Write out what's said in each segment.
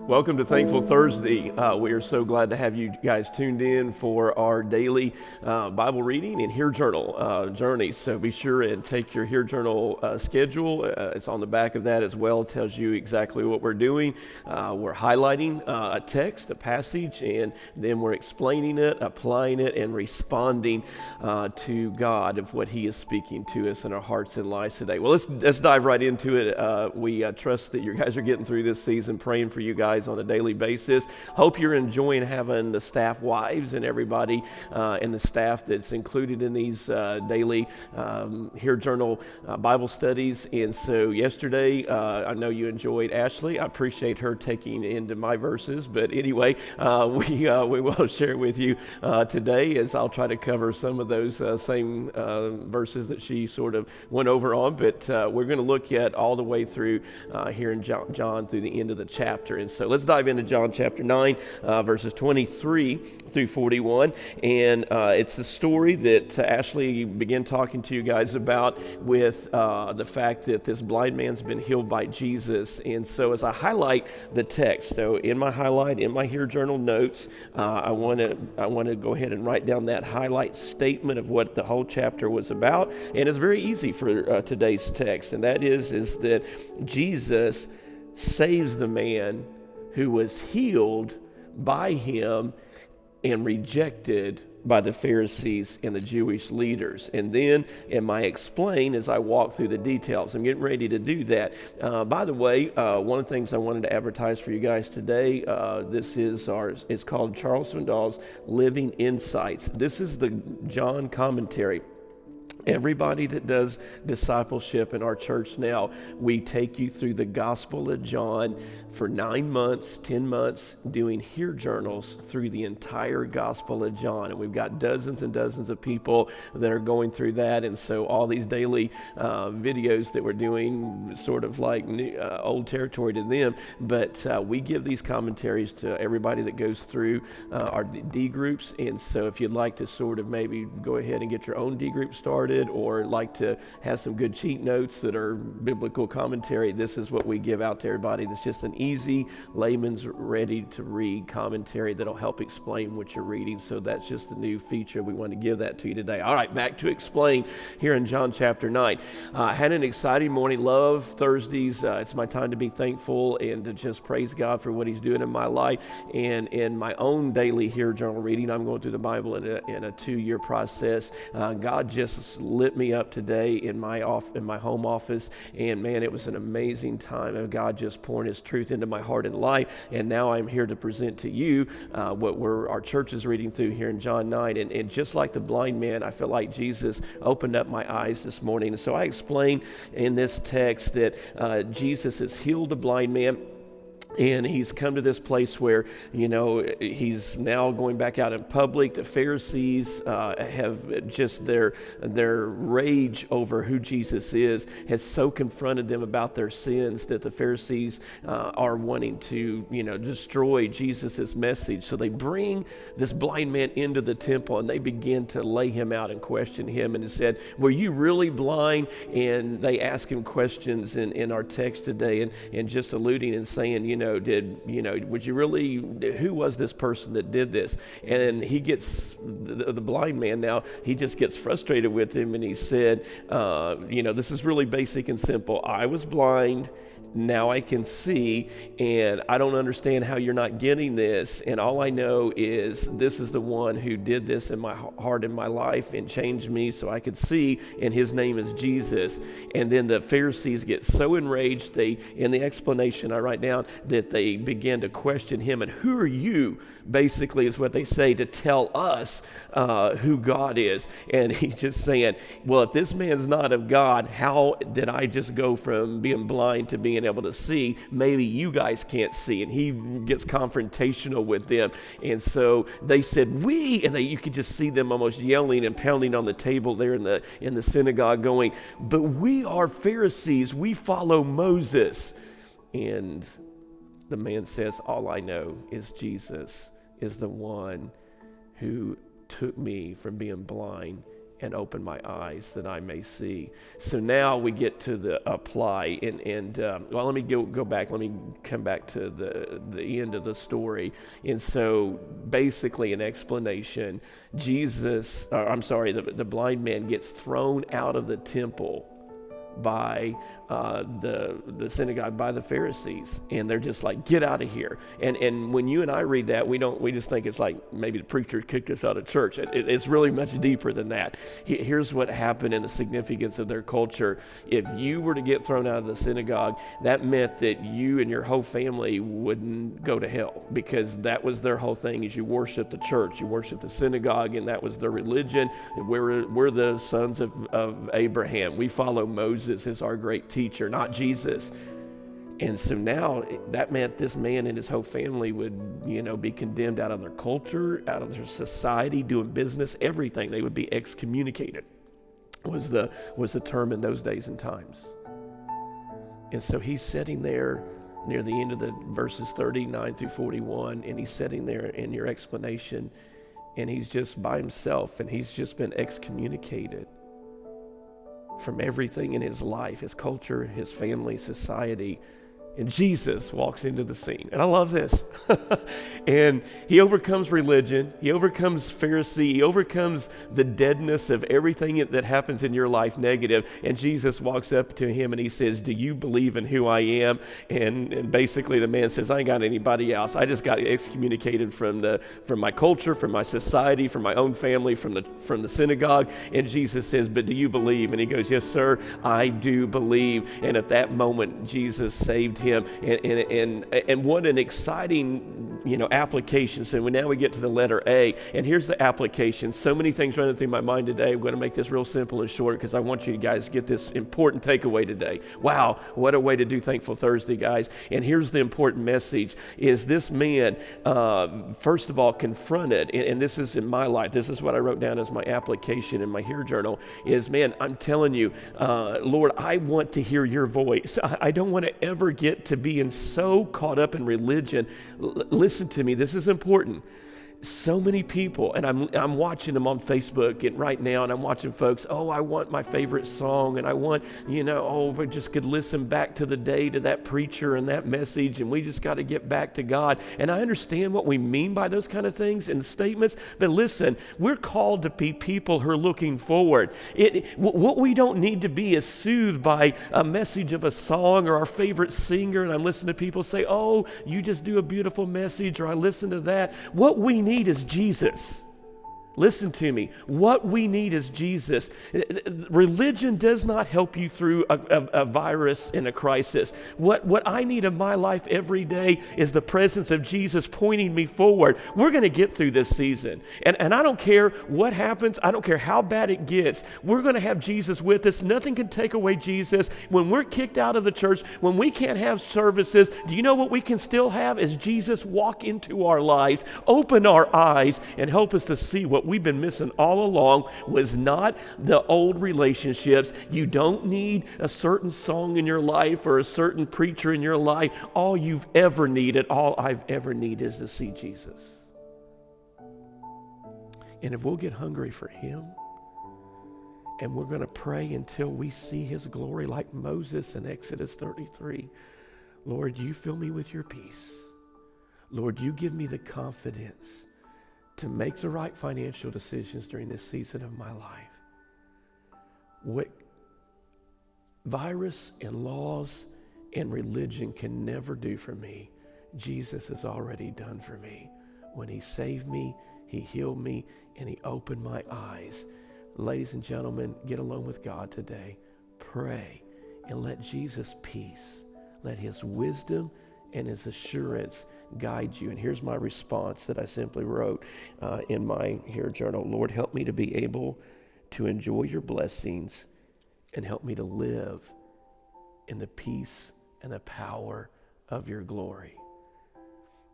Welcome to Thankful Thursday. We are so glad to have you guys tuned in for our daily Bible reading and Hear Journal journey. So be sure and take your Hear Journal schedule. It's on the back of that as well. It tells you exactly what we're doing. We're highlighting a text, a passage, and then we're explaining it, applying it, and responding to God of what He is speaking to us in our hearts and lives today. Well, let's dive right into it. We trust that you guys are getting through this season, praying for you guys on a daily basis. Hope you're enjoying having the staff wives and everybody and the staff that's included in these daily Hear Journal Bible studies. And so yesterday, I know you enjoyed Ashley. I appreciate her taking into my verses. But anyway, we will share with you today as I'll try to cover some of those same verses that she sort of went over on. But we're going to look at all the way through here in John through the end of the chapter. And so let's dive into John chapter 9, verses 23 through 41. And it's the story that Ashley began talking to you guys about with the fact that this blind man's been healed by Jesus. And so as I highlight the text, so in my Hear Journal notes, I want to go ahead and write down that highlight statement of what the whole chapter was about. And it's very easy for today's text, and that is that Jesus saves the man who was healed by him and rejected by the Pharisees and the Jewish leaders. And then I explain as I walk through the details. I'm getting ready to do that. By the way, one of the things I wanted to advertise for you guys today, it's called Charles Swindoll's Living Insights. This is the John commentary. Everybody that does discipleship in our church now, we take you through the Gospel of John for 9 months, 10 months, doing Hear Journals through the entire Gospel of John. And we've got dozens and dozens of people that are going through that. And so all these daily videos that we're doing, sort of like old territory to them. But we give these commentaries to everybody that goes through our D groups. And so if you'd like to sort of maybe go ahead and get your own D group started, or like to have some good cheat notes that are biblical commentary, this is what we give out to everybody. It's just an easy, layman's ready to read commentary that'll help explain what you're reading. So that's just a new feature. We want to give that to you today. All right, back to explain here in John chapter 9. Had an exciting morning. Love Thursdays. It's my time to be thankful and to just praise God for what He's doing in my life. And in my own daily Hear Journal reading, I'm going through the Bible in a 2-year process. God just lit me up today in my home office, and man, it was an amazing time of God just pouring His truth into my heart and life. And now I'm here to present to you what our church is reading through here in John 9. And just like the blind man, I feel like Jesus opened up my eyes this morning. And so I explained in this text that Jesus has healed the blind man. And he's come to this place where, he's now going back out in public. The Pharisees have just their rage over who Jesus is has so confronted them about their sins that the Pharisees are wanting to, destroy Jesus's message. So they bring this blind man into the temple and they begin to lay him out and question him. And it said, "Were you really blind?" And they ask him questions in our text today, and just alluding and saying, would you really, who was this person that did this? And he gets, the blind man now, he just gets frustrated with him, and he said, this is really basic and simple. I was blind, now I can see, and I don't understand how you're not getting this. And all I know is this is the one who did this in my heart and my life and changed me so I could see, and his name is Jesus. And then the Pharisees get so enraged, in the explanation I write down, that they begin to question him. And who are you, basically, is what they say, to tell us who God is? And he's just saying, well, if this man's not of God, how did I just go from being blind to being able to see? Maybe you guys can't see. And he gets confrontational with them. And so they said, you could just see them almost yelling and pounding on the table there in the synagogue, going, "But we are Pharisees, we follow Moses." And the man says, "All I know is Jesus is the one who took me from being blind and open my eyes that I may see. So now we get to the apply, well, let me go back. Let me come back to the end of the story. And so basically an explanation, the blind man gets thrown out of the temple by the synagogue, by the Pharisees, and they're just like, get out of here. And when you and I read that, we just think it's like maybe the preacher kicked us out of church. It's really much deeper than that. Here's what happened in the significance of their culture. If you were to get thrown out of the synagogue, that meant that you and your whole family wouldn't go to hell, because that was their whole thing, is you worship the church, you worship the synagogue, and that was their religion. We're the sons of Abraham. We follow Moses as our great teacher, not Jesus. And so now that meant this man and his whole family would, be condemned out of their culture, out of their society, doing business, everything. They would be excommunicated, was the term in those days and times. And so he's sitting there near the end of the verses 39 through 41, and he's sitting there in your explanation, and he's just by himself, and he's just been excommunicated from everything in his life, his culture, his family, society. And Jesus walks into the scene. And I love this. And he overcomes religion. He overcomes Pharisee. He overcomes the deadness of everything that happens in your life negative. And Jesus walks up to him and he says, do you believe in who I am? And basically the man says, I ain't got anybody else. I just got excommunicated from my culture, from my society, from my own family, from the synagogue. And Jesus says, but do you believe? And he goes, yes, sir, I do believe. And at that moment, Jesus saved him. And what an exciting application. So now we get to the letter A, and here's the application. So many things running through my mind today. I'm going to make this real simple and short because I want you guys to get this important takeaway today. Wow, what a way to do Thankful Thursday, guys. And here's the important message, is this man, first of all, confronted, and this is in my life, this is what I wrote down as my application in my Hear Journal, is, man, I'm telling you, Lord, I want to hear your voice. I don't want to ever get to being so caught up in religion. Listen to me, this is important. So many people, and I'm watching them on Facebook right now, and I'm watching folks, I want my favorite song, and I want, if I just could listen back to the day to that preacher and that message, and we just got to get back to God. And I understand what we mean by those kind of things and statements, but listen, we're called to be people who are looking forward. What we don't need to be is soothed by a message of a song or our favorite singer, and I'm listening to people say, you just do a beautiful message, or I listen to that. What we need is Jesus. Listen to me. What we need is Jesus. Religion does not help you through a virus and a crisis. What I need in my life every day is the presence of Jesus pointing me forward. We're going to get through this season. And I don't care what happens. I don't care how bad it gets. We're going to have Jesus with us. Nothing can take away Jesus. When we're kicked out of the church, when we can't have services, do you know what we can still have? Is Jesus walk into our lives, open our eyes, and help us to see what we've been missing all along was not the old relationships. You don't need a certain song in your life or a certain preacher in your life. All you've ever needed, all I've ever needed is to see Jesus. And if we'll get hungry for him, and we're going to pray until we see his glory like Moses in Exodus 33, Lord, you fill me with your peace. Lord, you give me the confidence to make the right financial decisions during this season of my life. What virus and laws and religion can never do for me, Jesus has already done for me. When he saved me, he healed me, and he opened my eyes. Ladies and gentlemen, get alone with God today. Pray and let Jesus' peace, let his wisdom and his assurance guide you. And here's my response that I simply wrote in my Hear Journal. Lord, help me to be able to enjoy your blessings and help me to live in the peace and the power of your glory.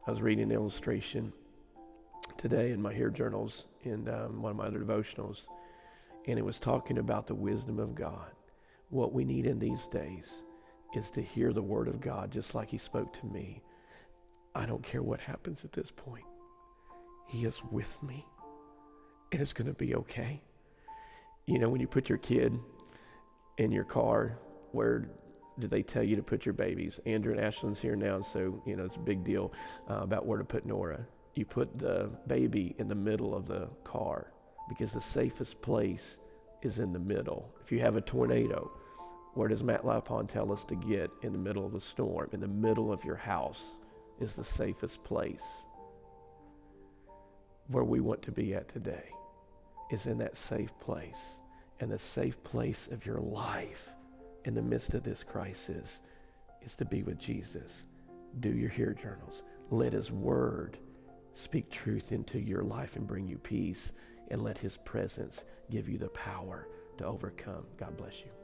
I was reading an illustration today in my Hear Journals in one of my other devotionals, and it was talking about the wisdom of God. What we need in these days is to hear the word of God just like he spoke to me. I don't care what happens at this point. He is with me, and it's going to be okay. You know, when you put your kid in your car, where do they tell you to put your babies? Andrew and Ashlyn's here now, so, you know, it's a big deal about where to put Nora. You put the baby in the middle of the car because the safest place is in the middle. If you have a tornado, where does Matt Lapon tell us to get in the middle of the storm? In the middle of your house is the safest place. Where we want to be at today is in that safe place. And the safe place of your life in the midst of this crisis is to be with Jesus. Do your Hear Journals. Let his word speak truth into your life and bring you peace. And let his presence give you the power to overcome. God bless you.